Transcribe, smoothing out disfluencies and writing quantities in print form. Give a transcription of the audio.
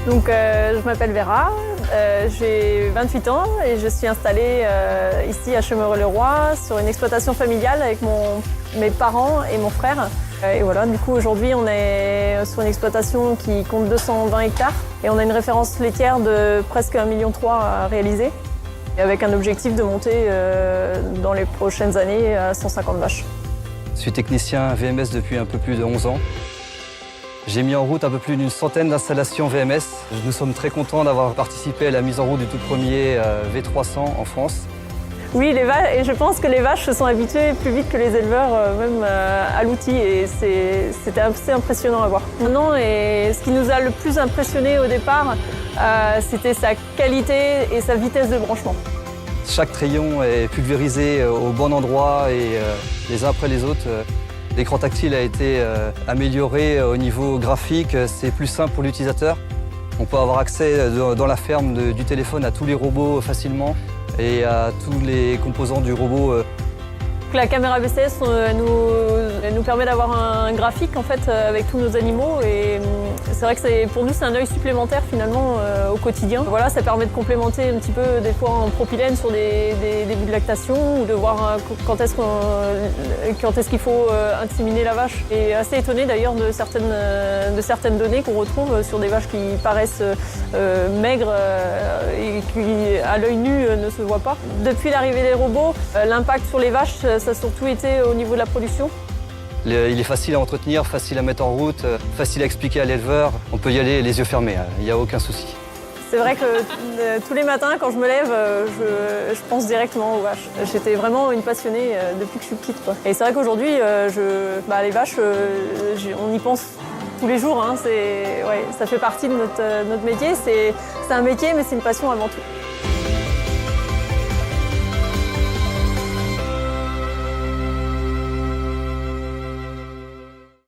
Donc, je m'appelle Vera, j'ai 28 ans et je suis installée ici à Chemereux-le-Roi sur une exploitation familiale avec mes parents et mon frère. Et voilà, du coup aujourd'hui on est sur une exploitation qui compte 220 hectares et on a une référence laitière de presque 1,3 million à réaliser, et avec un objectif de monter dans les prochaines années à 150 vaches. Je suis technicien VMS depuis un peu plus de 11 ans. J'ai mis en route un peu plus d'une centaine d'installations VMS. Nous sommes très contents d'avoir participé à la mise en route du tout premier V300 en France. Oui, et je pense que les vaches se sont habituées plus vite que les éleveurs même à l'outil, et c'était assez impressionnant à voir. Maintenant, et ce qui nous a le plus impressionné au départ, c'était sa qualité et sa vitesse de branchement. Chaque rayon est pulvérisé au bon endroit et les uns après les autres. L'écran tactile a été amélioré au niveau graphique, c'est plus simple pour l'utilisateur. On peut avoir accès dans la ferme du téléphone à tous les robots facilement et à tous les composants du robot. La caméra BCS elle nous permet d'avoir un graphique en fait avec tous nos animaux, et c'est vrai que pour nous c'est un œil supplémentaire finalement au quotidien. Voilà, ça permet de complémenter un petit peu des fois en propylène sur des débuts de lactation, ou de voir quand est-ce qu'il faut inséminer la vache. Et assez étonné d'ailleurs de certaines données qu'on retrouve sur des vaches qui paraissent maigres et qui à l'œil nu ne se voient pas. Depuis l'arrivée des robots, l'impact sur les vaches, ça a surtout été au niveau de la production. Il est facile à entretenir, facile à mettre en route, facile à expliquer à l'éleveur. On peut y aller les yeux fermés, il n'y a aucun souci. C'est vrai que tous les matins, quand je me lève, je pense directement aux vaches. J'étais vraiment une passionnée depuis que je suis petite, quoi. Et c'est vrai qu'aujourd'hui, les vaches, on y pense tous les jours. Hein. Ça fait partie de notre métier. C'est un métier, mais c'est une passion avant tout.